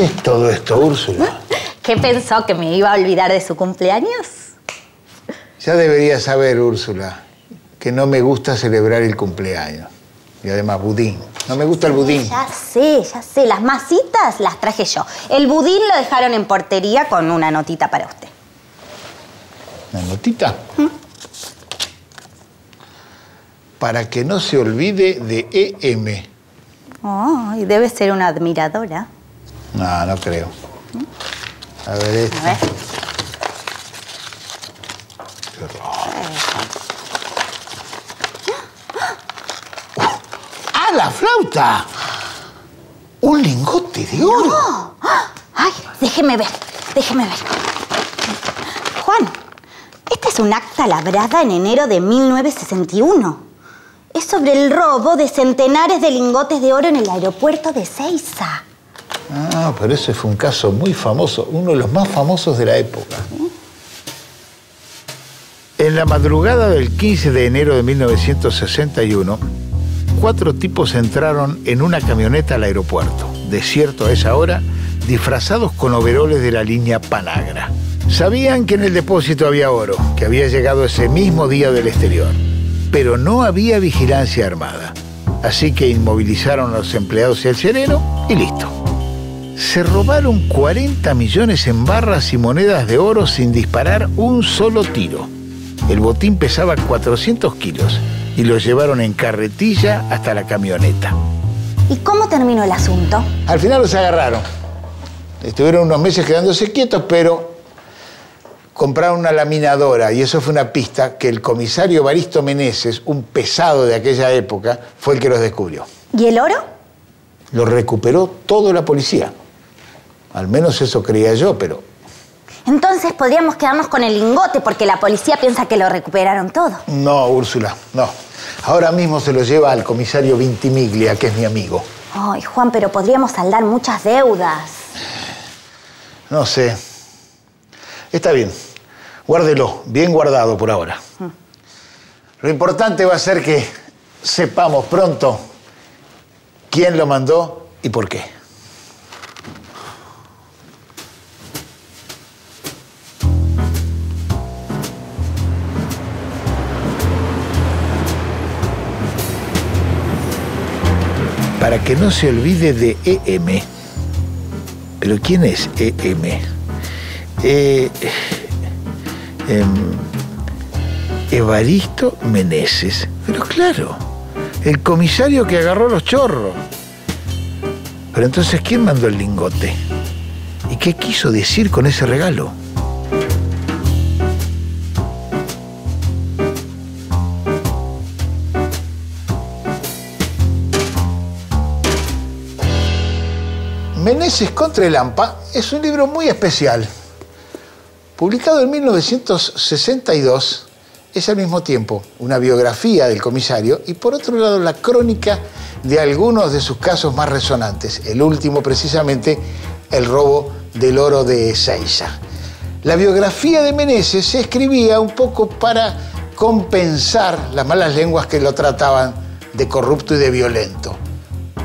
¿Qué es todo esto, Úrsula? ¿Qué pensó, que me iba a olvidar de su cumpleaños? Ya deberías saber, Úrsula, que no me gusta celebrar el cumpleaños. Y además, budín. No me gusta el budín. Ya sé. Las masitas las traje yo. El budín lo dejaron en portería con una notita para usted. ¿Una notita? Para que no se olvide de EM. Oh, y debe ser una admiradora. No, no creo. A ver esto. A ver. Qué raro. ¡Ah, la flauta! ¡Un lingote de oro! No. Ay, déjeme ver. Juan, esta es un acta labrada en enero de 1961. Es sobre el robo de centenares de lingotes de oro en el aeropuerto de Ezeiza. Ah, pero ese fue un caso muy famoso, uno de los más famosos de la época. En la madrugada del 15 de enero de 1961, 4 tipos entraron en una camioneta al aeropuerto, desierto a esa hora, disfrazados con overoles de la línea Panagra. Sabían que en el depósito había oro, que había llegado ese mismo día del exterior, pero no había vigilancia armada. Así que inmovilizaron a los empleados y al sereno y listo. Se robaron 40 millones en barras y monedas de oro sin disparar un solo tiro. El botín pesaba 400 kilos y lo llevaron en carretilla hasta la camioneta. ¿Y cómo terminó el asunto? Al final los agarraron. Estuvieron unos meses quedándose quietos, pero compraron una laminadora y eso fue una pista que el comisario Evaristo Meneses, un pesado de aquella época, fue el que los descubrió. ¿Y el oro? Lo recuperó toda la policía. Al menos eso creía yo, pero... Entonces podríamos quedarnos con el lingote porque la policía piensa que lo recuperaron todo. No, Úrsula, no. Ahora mismo se lo lleva al comisario Vintimiglia, que es mi amigo. Ay, Juan, pero podríamos saldar muchas deudas. No sé. Está bien. Guárdelo, bien guardado por ahora. Lo importante va a ser que sepamos pronto quién lo mandó y por qué. Para que no se olvide de EM. ¿Pero quién es EM? Evaristo Meneses. Pero claro, el comisario que agarró los chorros. Pero entonces, ¿quién mandó el lingote? ¿Y qué quiso decir con ese regalo? Meneses contra el AMPA es un libro muy especial. Publicado en 1962, es al mismo tiempo una biografía del comisario y por otro lado la crónica de algunos de sus casos más resonantes. El último precisamente, el robo del oro de Ezeiza. La biografía de Meneses se escribía un poco para compensar las malas lenguas que lo trataban de corrupto y de violento.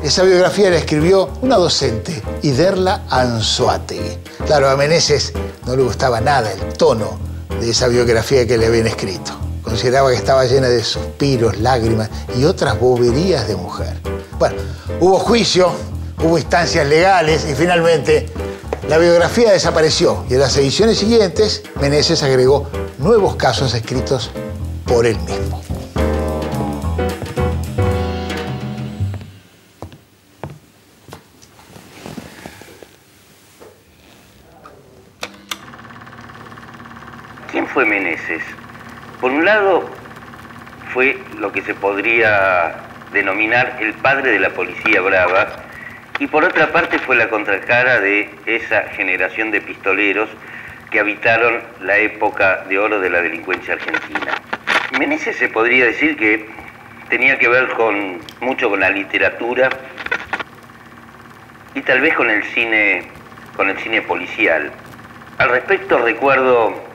Esa biografía la escribió una docente, Iderla Anzoátegui. Claro, a Meneses no le gustaba nada el tono de esa biografía que le habían escrito. Consideraba que estaba llena de suspiros, lágrimas y otras boberías de mujer. Bueno, hubo juicio, hubo instancias legales y finalmente la biografía desapareció. Y en las ediciones siguientes, Meneses agregó nuevos casos escritos por él mismo. ¿Quién fue Meneses? Por un lado, fue lo que se podría denominar el padre de la policía brava, y por otra parte fue la contracara de esa generación de pistoleros que habitaron la época de oro de la delincuencia argentina. Meneses se podría decir que tenía que ver mucho con la literatura y tal vez con el cine policial. Al respecto recuerdo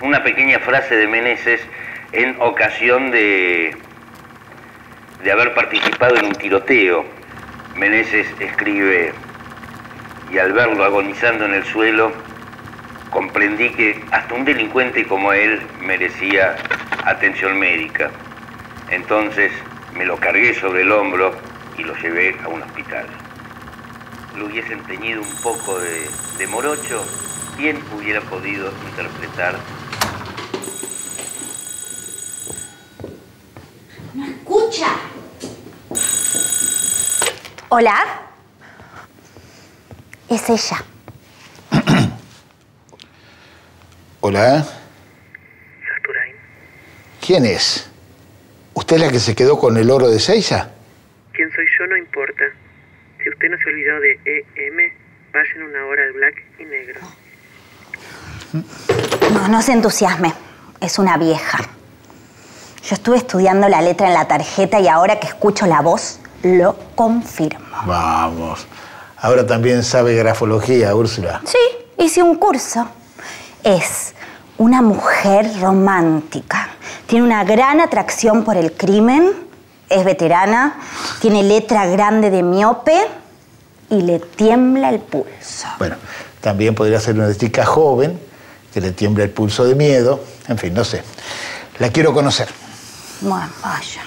una pequeña frase de Meneses en ocasión de haber participado en un tiroteo. Meneses escribe: y al verlo agonizando en el suelo, comprendí que hasta un delincuente como él merecía atención médica. Entonces me lo cargué sobre el hombro y lo llevé a un hospital. Lo hubiesen teñido un poco de morocho, ¿quién hubiera podido interpretar? ¡No escucha! ¿Hola? Es ella. Hola. Sasturain. ¿Quién es? ¿Usted es la que se quedó con el oro de Seiza? ¿Quién soy yo? No importa. Si usted no se olvidó de EM, vayan una hora al black y negro. No se entusiasme. Es una vieja. Yo estuve estudiando la letra en la tarjeta y ahora que escucho la voz, lo confirmo. Vamos. Ahora también sabe grafología, Úrsula. Sí, hice un curso. Es una mujer romántica. Tiene una gran atracción por el crimen. Es veterana. Tiene letra grande de miope. Y le tiembla el pulso. Bueno, también podría ser una chica joven que le tiembla el pulso de miedo. En fin, no sé. La quiero conocer. Bueno, vaya.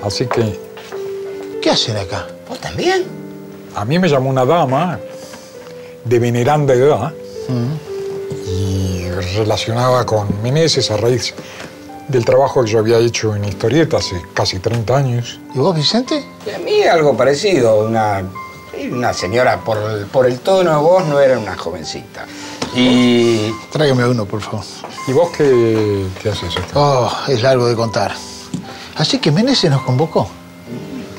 Así que ¿Qué hacen acá? ¿Vos también? a mí me llamó una dama de veneranda edad y relacionada con Meneses a raíz del trabajo que yo había hecho en historieta hace casi 30 años. ¿Y vos, Vicente? Y a mí algo parecido. Una señora, por el tono de voz, no era una jovencita. Y... Tráigame uno, por favor. ¿Y vos qué haces acá? Oh, es largo de contar. Así que Meneses nos convocó.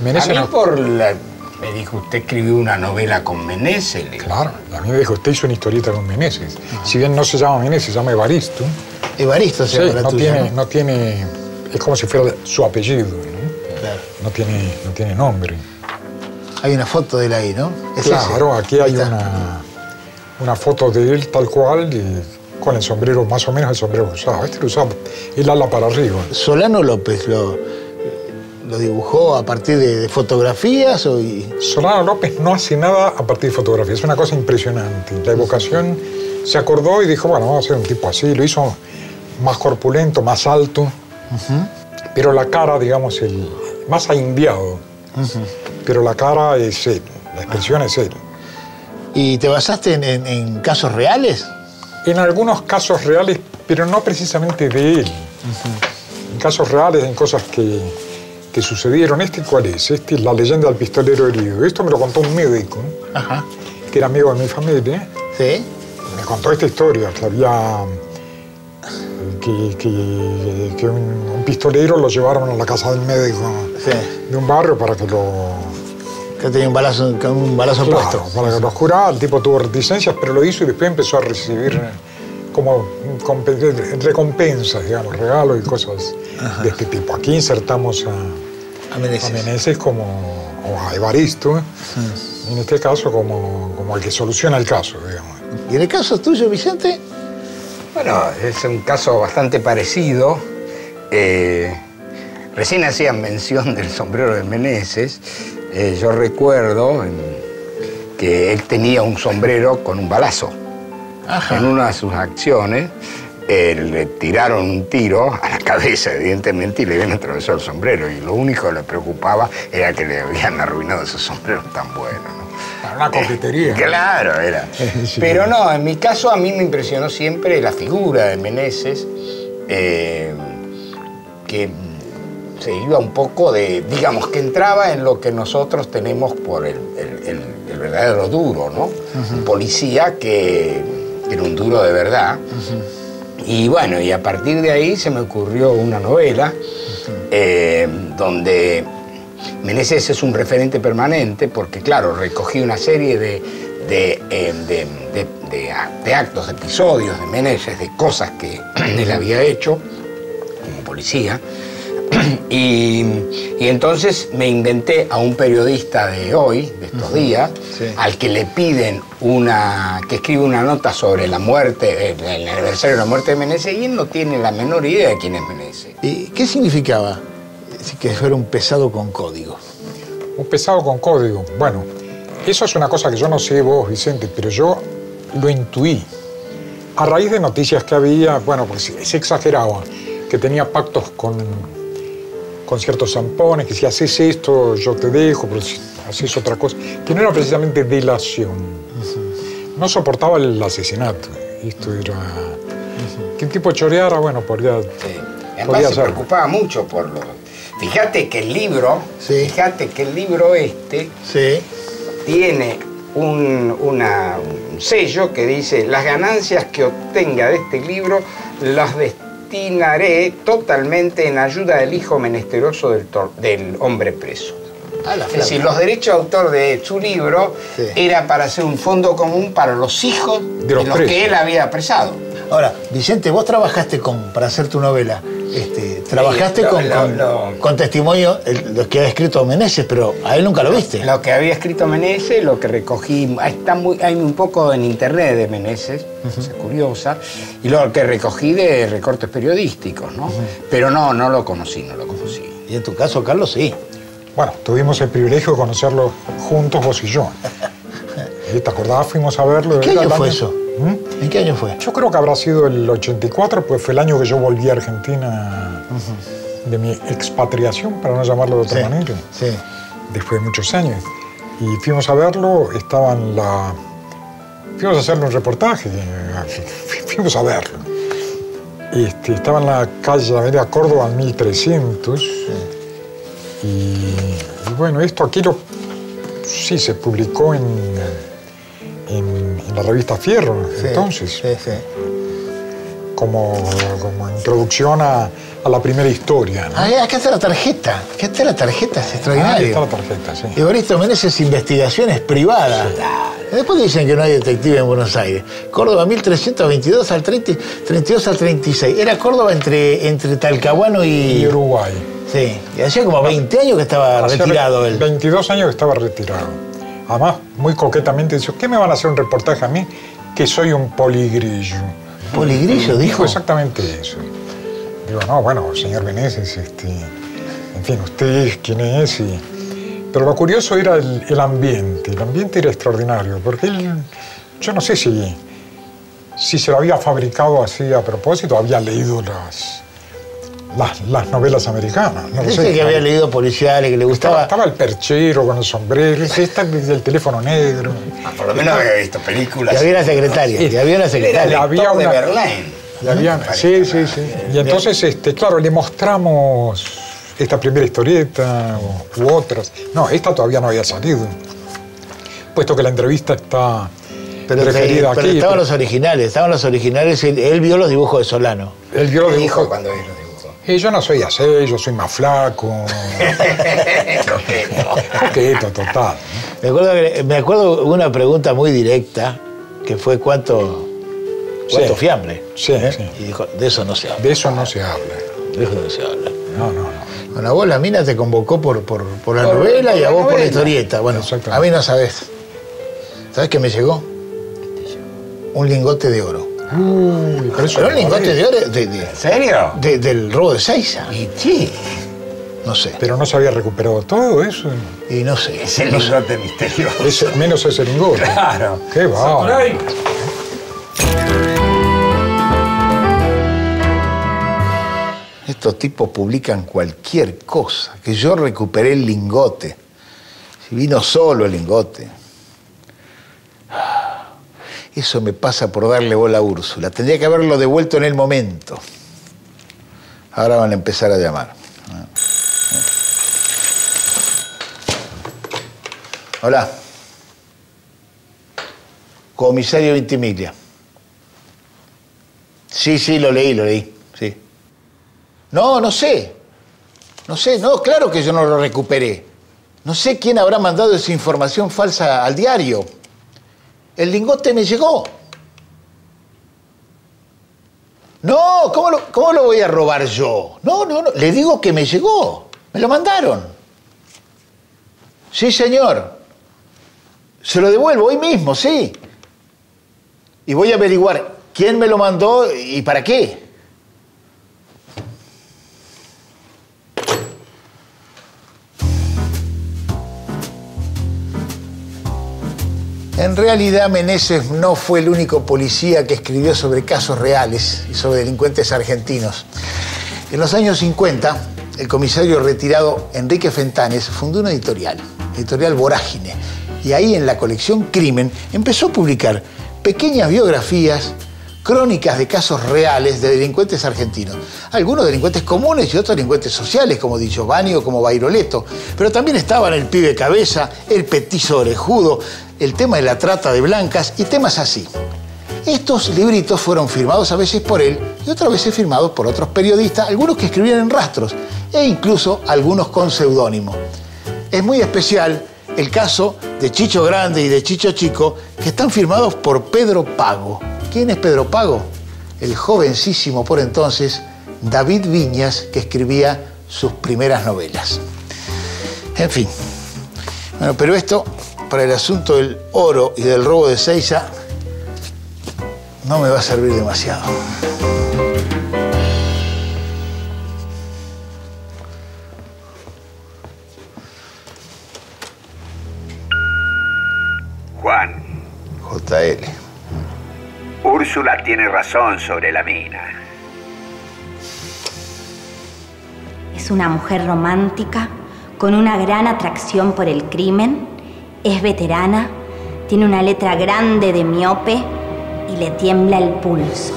Meneses a mí no- me dijo, usted escribió una novela con Meneses. Le digo, Claro, a mí me dijo, usted hizo una historieta con Meneses. Si bien no se llama Meneses, se llama Evaristo. Evaristo se Sí, llama la tuya, no tiene... Es como si fuera su apellido, ¿no? Claro. No tiene nombre. Hay una foto de él ahí, ¿no? ¿Es Claro, ese? aquí hay Ahí está. una foto de él tal cual, con el sombrero, más o menos el sombrero que usaba. Este lo usaba el ala para arriba. Solano López lo dibujó a partir de fotografías o... Solano López no hace nada a partir de fotografía, es una cosa impresionante. La evocación se acordó y dijo, bueno, vamos a hacer un tipo así. Lo hizo más corpulento, más alto, pero la cara, digamos, más aindiado. Pero la cara es él, la expresión es él. ¿Y te basaste en casos reales? En algunos casos reales, pero no precisamente de él. En casos reales, en cosas que sucedieron. ¿Cuál es? Este es La leyenda del pistolero herido. Esto me lo contó un médico, que era amigo de mi familia. Sí. Me contó esta historia, que había... que un pistolero lo llevaron a la casa del médico de un barrio para que lo... Que tenía un balazo puesto. Para que lo curara. El tipo tuvo reticencias, pero lo hizo y después empezó a recibir como recompensas, digamos, regalos y cosas de este tipo. Aquí insertamos a Meneses o a Evaristo, en este caso como el que soluciona el caso, digamos. ¿Y en el caso tuyo, Vicente? bueno, es un caso bastante parecido. Recién hacían mención del sombrero de Meneses. Yo recuerdo que él tenía un sombrero con un balazo. En una de sus acciones le tiraron un tiro a la cabeza, evidentemente, y le habían atravesado el sombrero. Y lo único que le preocupaba era que le habían arruinado ese sombrero tan bueno, ¿no? Una coquetería. Claro, era. Sí. Pero no, en mi caso a mí me impresionó siempre la figura de Meneses, que se iba un poco digamos, que entraba en lo que nosotros tenemos por el verdadero duro, ¿no? Un policía que era un duro de verdad. Y bueno, y a partir de ahí se me ocurrió una novela donde Meneses es un referente permanente porque, claro, recogí una serie de actos, de episodios de Meneses, de cosas que él había hecho como policía, Y entonces me inventé a un periodista de hoy, de estos días, sí, al que le piden que escribe una nota sobre la muerte, el aniversario de la muerte de Meneses, y él no tiene la menor idea de quién es Meneses. ¿Y qué significaba que fuera un pesado con código? Un pesado con código. Bueno, eso es una cosa que yo no sé vos, Vicente, pero yo lo intuí. A raíz de noticias que había, bueno, pues se exageraba, que tenía pactos con ciertos zampones, que si haces esto, yo te dejo, pero si haces otra cosa, que no era precisamente delación. No soportaba el asesinato. Esto era... Que un tipo choreara, bueno, podría... Sí. Además se preocupaba mucho por lo... Fíjate que el libro, sí, sí, tiene un sello que dice: las ganancias que obtenga de este libro las destinaré totalmente en ayuda del hijo menesteroso del hombre preso. Es decir, los derechos de autor de su libro, sí, era para hacer un fondo común para los hijos de los que él había apresado. Ahora, Vicente, vos trabajaste para hacer tu novela. Trabajaste con testimonio lo que ha escrito Meneses, pero a él nunca lo viste. Lo que había escrito Meneses, lo que recogí, hay un poco en internet de Meneses, cosa curiosa, y lo que recogí de recortes periodísticos, ¿no? Pero no lo conocí. Y en tu caso, Carlos, sí. Bueno, tuvimos el privilegio de conocerlo juntos, vos y yo. ¿Te acordás? Fuimos a verlo. ¿Qué año fue eso? ¿En qué año fue? Yo creo que habrá sido el 84, pues fue el año que yo volví a Argentina de mi expatriación, para no llamarlo de otra manera. Sí. Después de muchos años. Y fuimos a verlo, fuimos a hacerle un reportaje, fuimos a verlo. Estaba en la calle Avenida Córdoba, 1300. Sí. Y bueno, esto aquí sí se publicó en la revista Fierro, sí, entonces. Sí, sí. Como introducción a la primera historia, ¿no? Acá está la tarjeta. Acá está la tarjeta, es extraordinario. Ahí está la tarjeta, sí. Evaristo Meneses, investigaciones privadas. Después dicen que no hay detective en Buenos Aires. Córdoba, 1322 al 32 al 36. Era Córdoba entre Talcahuano y Uruguay. Sí, y hacía como 20 años que estaba retirado él. 22 años que estaba retirado. Además, muy coquetamente dijo: ¿qué me van a hacer un reportaje a mí? Que soy un poligrillo. ¿Poligrillo, dijo? Exactamente eso. Digo, no, bueno, señor Meneses, en fin, usted quién es. Pero lo curioso era el ambiente. El ambiente era extraordinario, porque él, yo no sé si se lo había fabricado así a propósito, había leído las novelas americanas. No sé que había leído policiales, que le gustaba. Estaba el perchero con el sombrero, el teléfono negro. Por lo menos había visto películas. Y había una secretaria. Era el lector de Berlín. Sí. Y entonces, claro, le mostramos esta primera historieta u otras. No, esta todavía no había salido, puesto que la entrevista está referida aquí. Pero estaban los originales, él vio los dibujos de Solano. Él vio los dibujos cuando vio los dibujos. Y yo no soy así, yo soy más flaco. Coqueto, total. Me acuerdo una pregunta muy directa, que fue ¿cuánto fiambre? Sí, sí. Y dijo, de eso no se habla. De eso no se habla. De eso no se habla. No. Bueno, a vos la mina te convocó por la novela y a vos por la historieta. Bueno, a mí no sabés. ¿Sabés qué me llegó? Un lingote de oro. Pero un lingote de oro ¿En serio? Del robo de Seiza. Y sí. No sé. Pero no se había recuperado todo eso. Y no sé. Es el lingote misterioso. Menos ese lingote. Claro. Qué va. Estos tipos publican cualquier cosa. Que yo recuperé el lingote. Si vino solo el lingote. Eso me pasa por darle bola a Úrsula. Tendría que haberlo devuelto en el momento. Ahora van a empezar a llamar. Hola. Comisario Ventimiglia. Sí, lo leí, sí. No sé, claro que yo no lo recuperé. No sé quién habrá mandado esa información falsa al diario. El lingote me llegó. No, ¿cómo lo voy a robar yo? No, le digo que me llegó. Me lo mandaron. Sí, señor. Se lo devuelvo hoy mismo, sí. Y voy a averiguar quién me lo mandó y para qué. En realidad, Meneses no fue el único policía que escribió sobre casos reales y sobre delincuentes argentinos. En los años 50, el comisario retirado Enrique Fentanes fundó una editorial Vorágine, y ahí en la colección Crimen empezó a publicar pequeñas biografías, crónicas de casos reales de delincuentes argentinos. Algunos delincuentes comunes y otros delincuentes sociales, como Di Giovanni o como Bairoleto. Pero también estaban el pibe cabeza, el petizo orejudo, el tema de la trata de blancas y temas así. Estos libritos fueron firmados a veces por él y otras veces firmados por otros periodistas, algunos que escribían en rastros e incluso algunos con seudónimo. Es muy especial el caso de Chicho Grande y de Chicho Chico, que están firmados por Pedro Pago. ¿Quién es Pedro Pago? El jovencísimo por entonces David Viñas, que escribía sus primeras novelas. En fin. Bueno, pero esto, para el asunto del oro y del robo de Ezeiza, no me va a servir demasiado. Juan. JL. Úrsula tiene razón sobre la mina. Es una mujer romántica, con una gran atracción por el crimen, es veterana, tiene una letra grande de miope y le tiembla el pulso.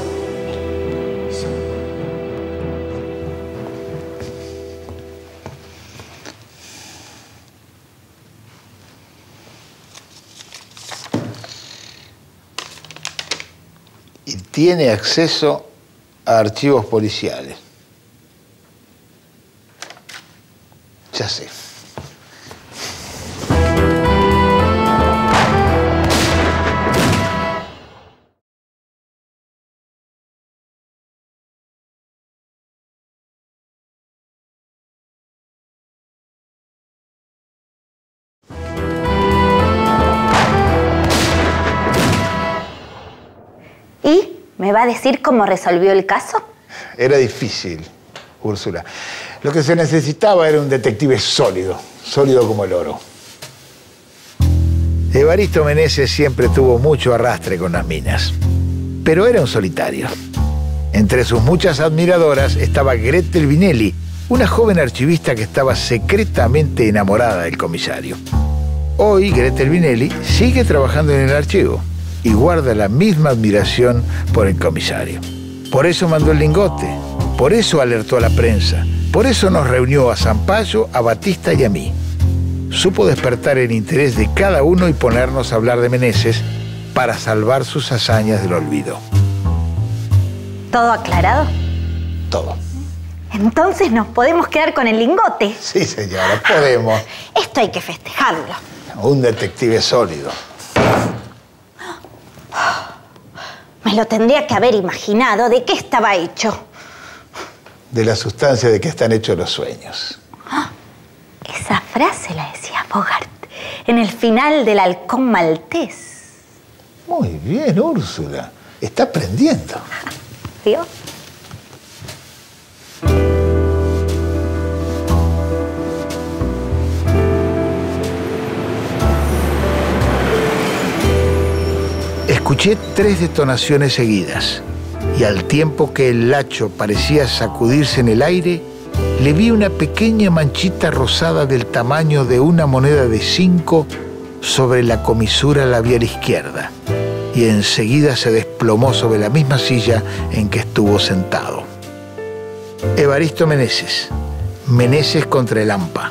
Y tiene acceso a archivos policiales. Ya sé. ¿Y me va a decir cómo resolvió el caso? Era difícil, Úrsula. Lo que se necesitaba era un detective sólido como el oro. Evaristo Meneses siempre tuvo mucho arrastre con las minas, pero era un solitario. Entre sus muchas admiradoras estaba Gretel Vinelli, una joven archivista que estaba secretamente enamorada del comisario. Hoy Gretel Vinelli sigue trabajando en el archivo y guarda la misma admiración por el comisario. Por eso mandó el lingote, por eso alertó a la prensa, por eso nos reunió a Zampayo, a Batista y a mí. Supo despertar el interés de cada uno y ponernos a hablar de Meneses para salvar sus hazañas del olvido. ¿Todo aclarado? Todo. Entonces nos podemos quedar con el lingote. Sí, señora, podemos. Esto hay que festejarlo. Un detective sólido. Me lo tendría que haber imaginado. ¿De qué estaba hecho? De la sustancia de que están hechos los sueños. Esa frase la decía Bogart en el final del Halcón Maltés. Muy bien, Úrsula. Está aprendiendo. ¿Vio? Escuché 3 detonaciones seguidas y al tiempo que el lacho parecía sacudirse en el aire, le vi una pequeña manchita rosada del tamaño de una moneda de 5 sobre la comisura labial izquierda y enseguida se desplomó sobre la misma silla en que estuvo sentado. Evaristo Meneses. Meneses contra el AMPA.